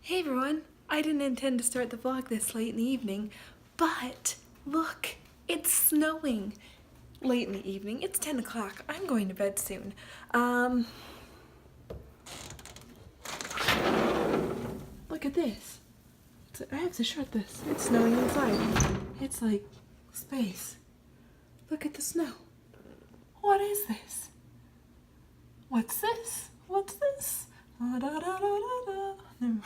Hey everyone, I didn't intend to start the vlog this late in the evening, but look, it's snowing. Late in the evening, it's 10 o'clock. I'm going to bed soon. Look at this. I have to shut this. It's snowing inside. It's like space. Look at the snow. What is this? What's this? What's this? Da, da, da, da, da. Never.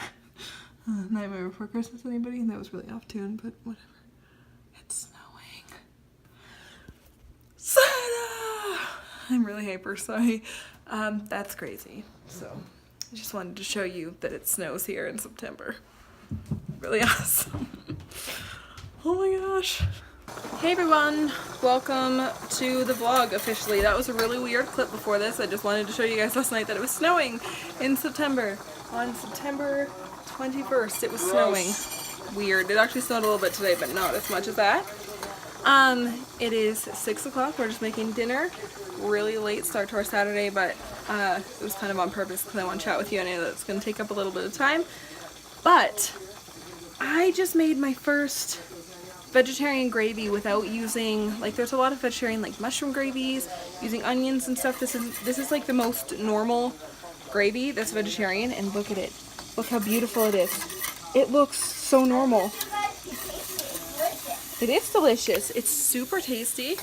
Nightmare Before Christmas, anybody? That was really off tune, but whatever. It's snowing. Santa! I'm really hyper, sorry. That's crazy. So, I just wanted to show you that it snows here in September. Really awesome. Oh my gosh. Hey everyone, welcome to the vlog officially. That was a really weird clip before this. I just wanted to show you guys last night that it was snowing in September. On September 21st, it was snowing. Weird. It actually snowed a little bit today, but not as much as that. It is 6 o'clock. We're just making dinner. Really late start to our Saturday, but it was kind of on purpose because I want to chat with you. I know that it's going to take up a little bit of time, but I just made my first vegetarian gravy without using, like, there's a lot of vegetarian like mushroom gravies using onions and stuff. This is like the most normal gravy that's vegetarian, and look at it. Look how beautiful it is. It looks so normal. It is delicious. It's super tasty.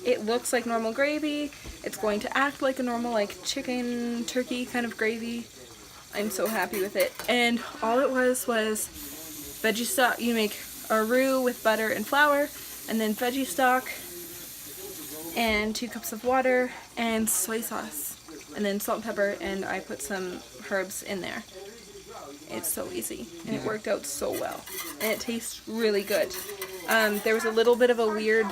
It looks like normal gravy. It's going to act like a normal like chicken, turkey kind of gravy. I'm so happy with it. And all it was veggie stock. You make a roux with butter and flour, and then veggie stock, and 2 cups of water, and soy sauce, and then salt and pepper, and I put some herbs in there. It's so easy, and it worked out so well, and it tastes really good. There was a little bit of a weird,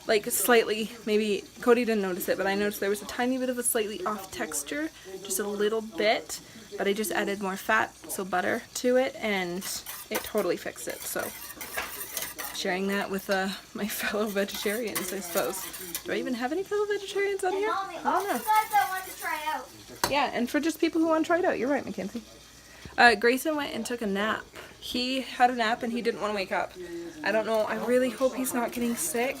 like slightly, maybe Cody didn't notice it, but I noticed there was a tiny bit of a slightly off texture, just a little bit, but I just added more fat, so butter, to it, and it totally fixed it. So sharing that with my fellow vegetarians, I suppose. Do I even have any fellow vegetarians on here? I don't know. That want to try out. Yeah, and for just people who want to try it out. You're right, Mackenzie. Grayson went and took a nap. He had a nap and he didn't want to wake up. I don't know. I really hope he's not getting sick.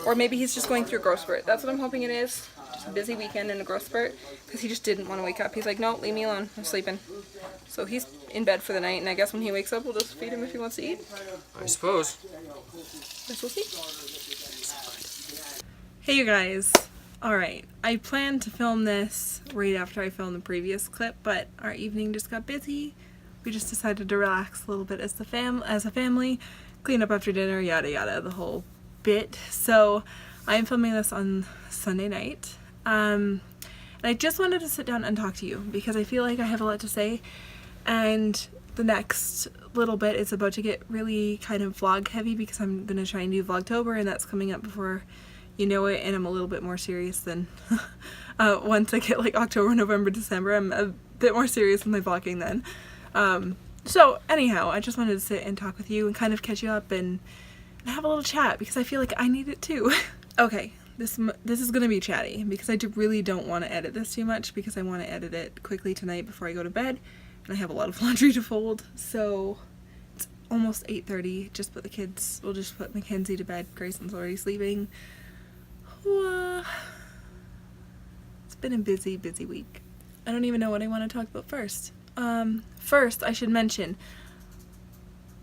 Or maybe he's just going through a growth spurt. That's what I'm hoping it is. Just a busy weekend and a growth spurt. Because he just didn't want to wake up. He's like, no, leave me alone. I'm sleeping. So he's in bed for the night. And I guess when he wakes up, we'll just feed him if he wants to eat. I suppose. Guess we'll see. Hey you guys. Alright, I planned to film this right after I filmed the previous clip, but our evening just got busy. We just decided to relax a little bit as a family, clean up after dinner, yada yada, the whole bit. So I'm filming this on Sunday night. And I just wanted to sit down and talk to you because I feel like I have a lot to say, and the next little bit is about to get really kind of vlog heavy because I'm going to try and do Vlogtember, and that's coming up before you know it, and I'm a little bit more serious than once I get like October, November, December, I'm a bit more serious with my vlogging then. So anyhow, I just wanted to sit and talk with you and kind of catch you up and have a little chat because I feel like I need it too. Okay, this is gonna be chatty because I really don't want to edit this too much because I want to edit it quickly tonight before I go to bed, and I have a lot of laundry to fold. So it's almost 8:30. We'll just put Mackenzie to bed. Grayson's already sleeping. It's been a busy week. I don't even know what I want to talk about first. First, I should mention,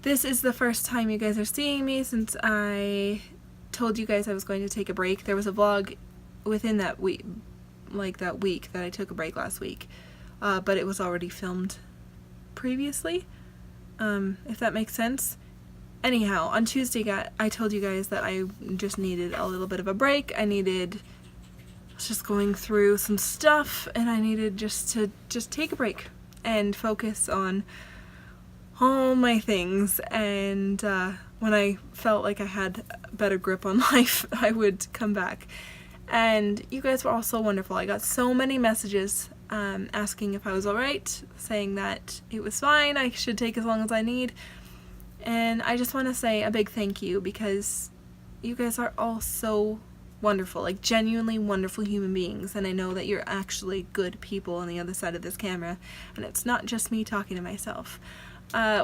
this is the first time you guys are seeing me since I told you guys I was going to take a break. There was a vlog within that week, that I took a break last week, but it was already filmed previously, if that makes sense. Anyhow, on Tuesday, I told you guys that I just needed a little bit of a break. I was just going through some stuff, and I needed to take a break and focus on all my things. And when I felt like I had a better grip on life, I would come back. And you guys were all so wonderful. I got so many messages asking if I was alright, saying that it was fine, I should take as long as I need. And I just want to say a big thank you because you guys are all so wonderful, like genuinely wonderful human beings, and I know that you're actually good people on the other side of this camera, and it's not just me talking to myself,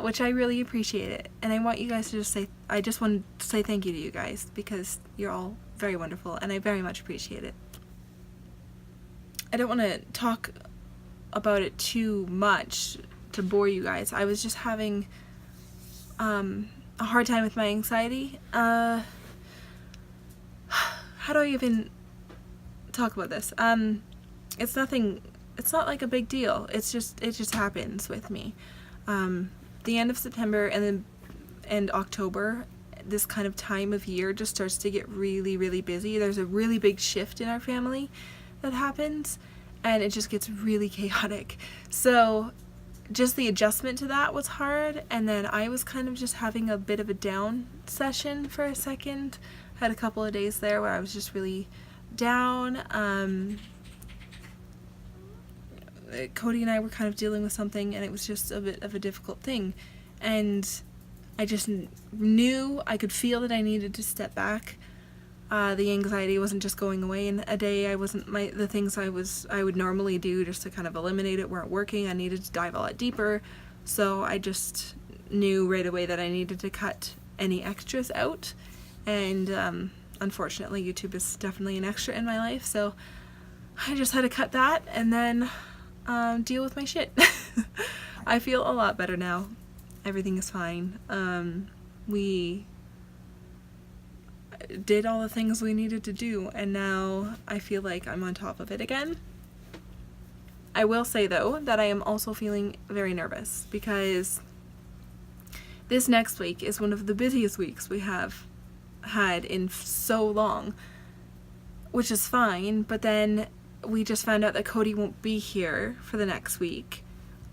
which I really appreciate it. And I want you guys to just say, I just want to say thank you to you guys, because you're all very wonderful, and I very much appreciate it. I don't want to talk about it too much to bore you guys. I was just having a hard time with my anxiety. How do I even talk about this? It's nothing, it's not like a big deal. It just happens with me. The end of September and October, this kind of time of year just starts to get really, really busy. There's a really big shift in our family that happens, and it just gets really chaotic. So just the adjustment to that was hard, and then I was kind of just having a bit of a down session for a second. Had a couple of days there where I was just really down. Cody and I were kind of dealing with something, and it was just a bit of a difficult thing, and I just knew, I could feel that I needed to step back. The anxiety wasn't just going away in a day. The things I would normally do just to kind of eliminate it weren't working. I needed to dive a lot deeper, so I just knew right away that I needed to cut any extras out, and unfortunately YouTube is definitely an extra in my life, so I just had to cut that and then deal with my shit. I feel a lot better now. Everything is fine. We did all the things we needed to do, and now I feel like I'm on top of it again. I will say though that I am also feeling very nervous, because this next week is one of the busiest weeks we have had in so long, which is fine, but then we just found out that Cody won't be here for the next week.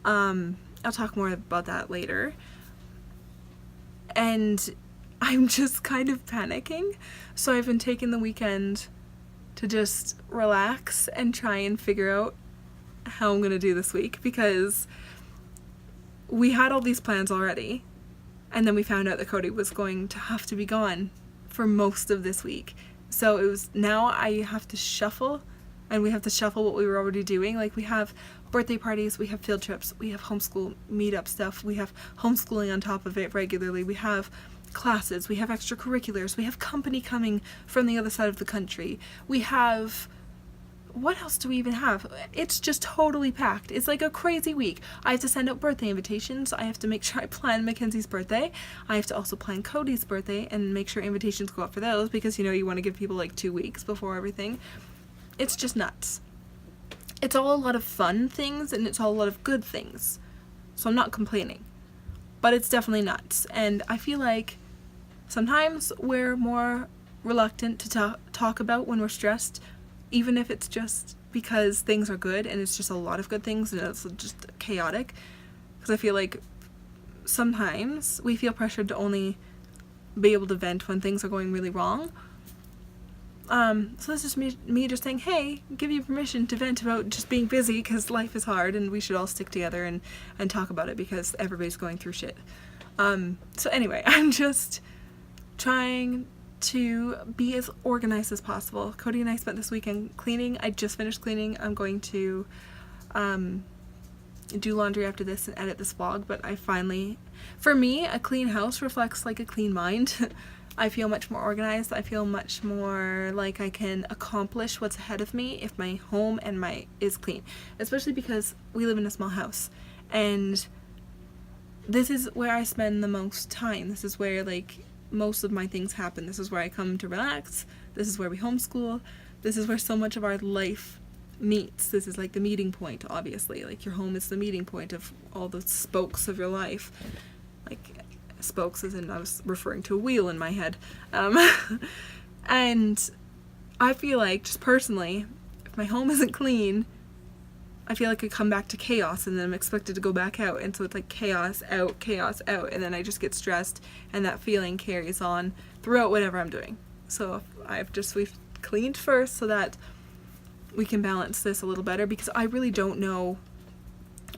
I'll talk more about that later. And I'm just kind of panicking, so I've been taking the weekend to just relax and try and figure out how I'm gonna do this week, because we had all these plans already, and then we found out that Cody was going to have to be gone for most of this week. So it was, now I have to shuffle, and we have to shuffle what we were already doing. Like, we have birthday parties, we have field trips, we have homeschool meetup stuff, we have homeschooling on top of it regularly, we have classes, we have extracurriculars, we have company coming from the other side of the country, we have, what else do we even have? It's just totally packed. It's like a crazy week. I have to send out birthday invitations. I have to make sure I plan Mackenzie's birthday. I have to also plan Cody's birthday and make sure invitations go out for those, because, you know, you want to give people like 2 weeks before everything. It's just nuts. It's all a lot of fun things, and it's all a lot of good things. So I'm not complaining. But it's definitely nuts. And I feel like sometimes we're more reluctant to talk about when we're stressed, even if it's just because things are good and it's just a lot of good things and it's just chaotic. Because I feel like sometimes we feel pressured to only be able to vent when things are going really wrong. So this is me just saying, hey, give you permission to vent about just being busy, because life is hard and we should all stick together and talk about it, because everybody's going through shit. So anyway, I'm just trying to be as organized as possible. Cody and I spent this weekend cleaning. I just finished cleaning. I'm going to do laundry after this and edit this vlog, but I finally, for me, a clean house reflects like a clean mind. I feel much more organized. I feel much more like I can accomplish what's ahead of me if my home is clean, especially because we live in a small house, and this is where I spend the most time. This is where like most of my things happen. This is where I come to relax. This is where we homeschool. This is where so much of our life meets. This is like the meeting point, obviously. Like, your home is the meeting point of all the spokes of your life. Like, spokes as in I was referring to a wheel in my head. And I feel like, just personally, if my home isn't clean, I feel like I come back to chaos, and then I'm expected to go back out, and so it's like chaos out, and then I just get stressed, and that feeling carries on throughout whatever I'm doing. So we've cleaned first so that we can balance this a little better, because I really don't know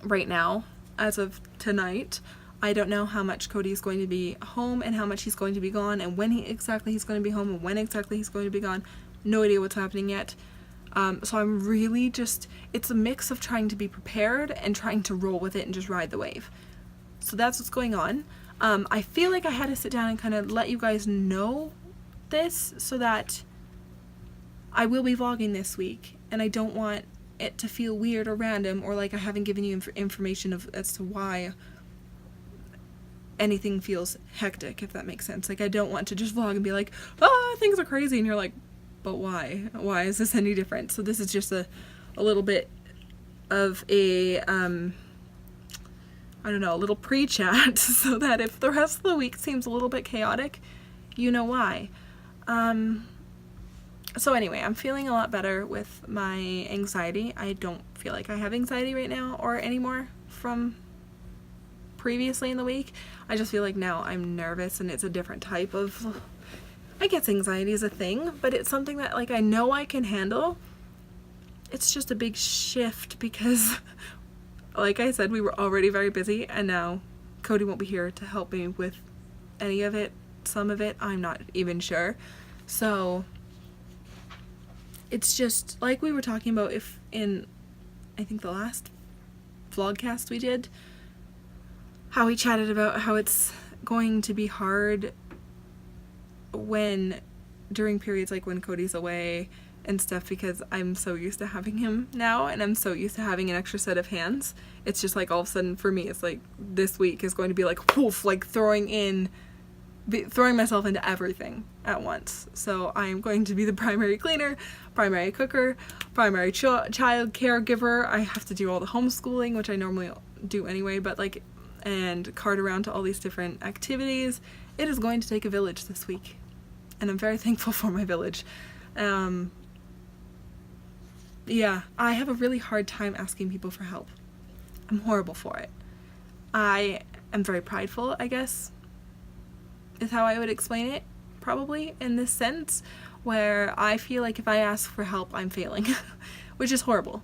right now, as of tonight, I don't know how much Cody is going to be home and how much he's going to be gone, and when exactly he's going to be home and when exactly he's going to be gone. No idea what's happening yet. So I'm really just, it's a mix of trying to be prepared and trying to roll with it and just ride the wave. So that's what's going on. I feel like I had to sit down and kind of let you guys know this so that I will be vlogging this week, and I don't want it to feel weird or random, or like I haven't given you information as to why anything feels hectic, if that makes sense. Like, I don't want to just vlog and be like, things are crazy, and you're like, but why? Why is this any different? So this is just a little bit of a, I don't know, a little pre-chat, so that if the rest of the week seems a little bit chaotic, you know why. So anyway, I'm feeling a lot better with my anxiety. I don't feel like I have anxiety right now or anymore from previously in the week. I just feel like now I'm nervous, and it's a different type of, I guess anxiety is a thing, but it's something that like I know I can handle. It's just a big shift because like I said, we were already very busy, and now Cody won't be here to help me with any of it. Some of it, I'm not even sure. So it's just like we were talking about if in, I think the last vlogcast we did, how we chatted about how it's going to be hard during periods like when Cody's away and stuff, because I'm so used to having him now, and I'm so used to having an extra set of hands. It's just like all of a sudden for me, it's like this week is going to be like poof, like throwing myself into everything at once. So I am going to be the primary cleaner, primary cooker, primary child caregiver. I have to do all the homeschooling, which I normally do anyway, but like, and cart around to all these different activities. It is going to take a village this week, and I'm very thankful for my village. Yeah, I have a really hard time asking people for help. I'm horrible for it. I am very prideful, I guess, is how I would explain it, probably, in this sense, where I feel like if I ask for help, I'm failing, which is horrible.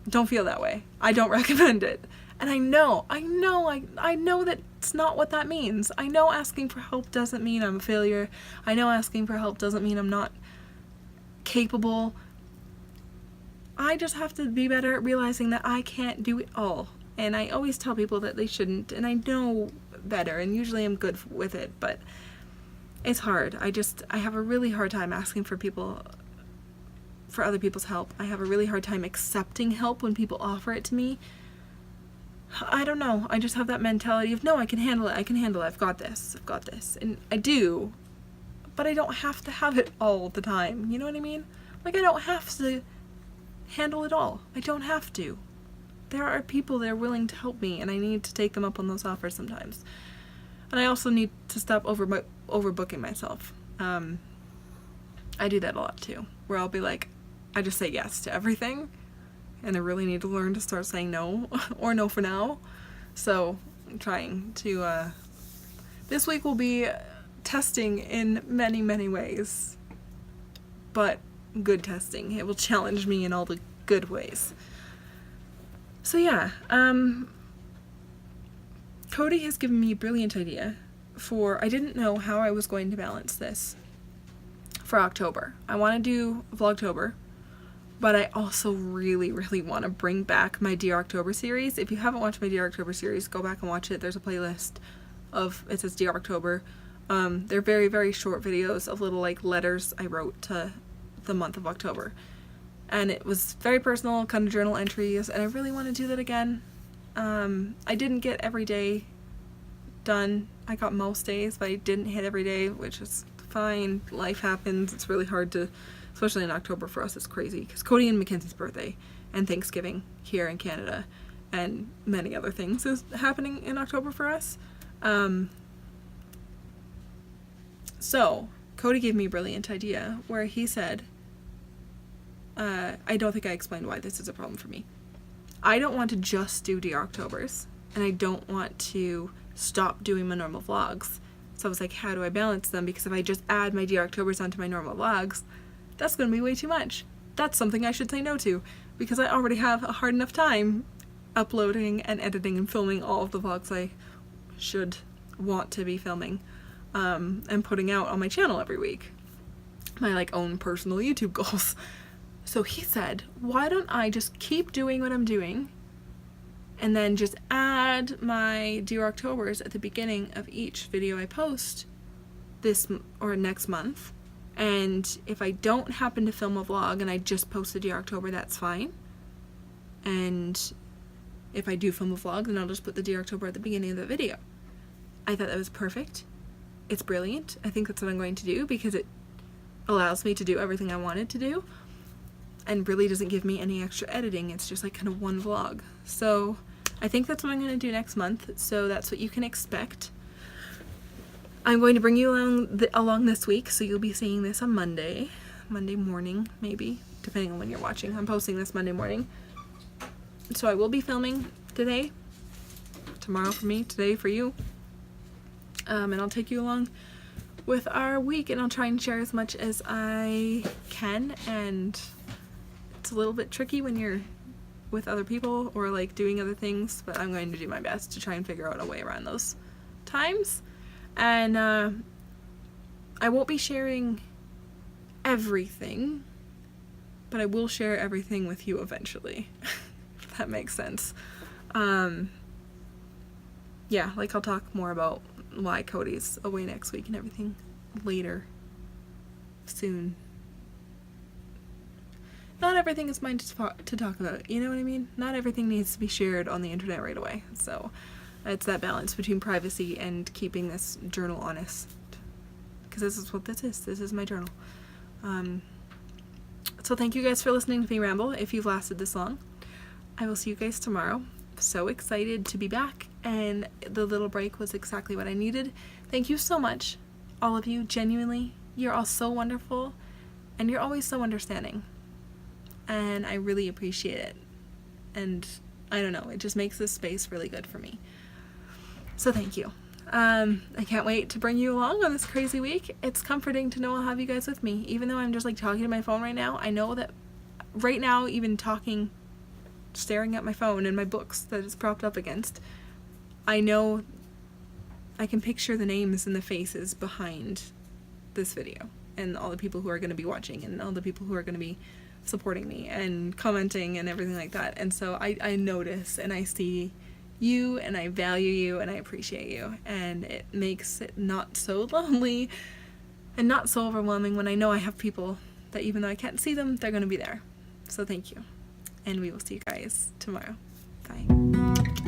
Don't feel that way. I don't recommend it. And I know that it's not what that means. I know asking for help doesn't mean I'm a failure. I know asking for help doesn't mean I'm not capable. I just have to be better at realizing that I can't do it all. And I always tell people that they shouldn't, and I know better, and usually I'm good with it, but it's hard. I have a really hard time asking for other people's help. I have a really hard time accepting help when people offer it to me. I don't know. I just have that mentality of, no, I can handle it. I've got this. And I do, but I don't have to have it all the time. You know what I mean? Like, I don't have to handle it all. I don't have to. There are people that are willing to help me, and I need to take them up on those offers sometimes. And I also need to stop overbooking myself. I do that a lot too, where I'll be like, I just say yes to everything, and I really need to learn to start saying no, or no for now. So I'm trying to, this week will be testing in many, many ways, but good testing. It will challenge me in all the good ways. So yeah, Cody has given me a brilliant idea I didn't know how I was going to balance this for October. I want to do Vlogtember, but I also really, really want to bring back my Dear October series. If you haven't watched my Dear October series, go back and watch it. There's a playlist it says Dear October. They're very, very short videos of little like letters I wrote to the month of October. And it was very personal, kind of journal entries, and I really want to do that again. I didn't get every day done. I got most days, but I didn't hit every day, which is fine. Life happens. It's really hard to, especially in October for us, it's crazy, because Cody and Mackenzie's birthday and Thanksgiving here in Canada and many other things is happening in October for us. So Cody gave me a brilliant idea where he said, I don't think I explained why this is a problem for me. I don't want to just do Dear Octobers, and I don't want to stop doing my normal vlogs. So I was like, how do I balance them? Because if I just add my Dear Octobers onto my normal vlogs, that's going to be way too much. That's something I should say no to, because I already have a hard enough time uploading and editing and filming all of the vlogs I should want to be filming and putting out on my channel every week. my like own personal YouTube goals. So he said, why don't I just keep doing what I'm doing and then just add my Dear Octobers at the beginning of each video I post this or next month. And if I don't happen to film a vlog and I just post the Dear October, that's fine. And if I do film a vlog, then I'll just put the Dear October at the beginning of the video. I thought that was perfect. It's brilliant. I think that's what I'm going to do because it allows me to do everything I wanted to do and really doesn't give me any extra editing. It's just like kind of one vlog. So I think that's what I'm going to do next month. So that's what you can expect. I'm going to bring you along this week, so you'll be seeing this on Monday morning, maybe, depending on when you're watching. I'm posting this Monday morning. So I will be filming today, tomorrow for me, today for you. And I'll take you along with our week, and I'll try and share as much as I can. And it's a little bit tricky when you're with other people or like doing other things, but I'm going to do my best to try and figure out a way around those times. And I won't be sharing everything, but I will share everything with you eventually. If that makes sense. Yeah, like I'll talk more about why Cody's away next week and everything later, soon. Not everything is mine to talk about, you know what I mean? Not everything needs to be shared on the internet right away, so it's that balance between privacy and keeping this journal honest, because this is what this is my journal. So thank you guys for listening to me ramble, if you've lasted this long. I will see you guys tomorrow. So excited to be back, and the little break was exactly what I needed. Thank you so much, all of you, genuinely. You're all so wonderful, and you're always so understanding, and I really appreciate it. And I don't know, it just makes this space really good for me. So thank you. I can't wait to bring you along on this crazy week. It's comforting to know I'll have you guys with me, even though I'm just like talking to my phone right now. I know that right now, even talking, staring at my phone and my books that it's propped up against, I know I can picture the names and the faces behind this video and all the people who are going to be watching and all the people who are going to be supporting me and commenting and everything like that. And so I notice and I see you, and I value you, and I appreciate you, and it makes it not so lonely and not so overwhelming when I know I have people that even though I can't see them, they're going to be there. So thank you, and we will see you guys tomorrow. Bye.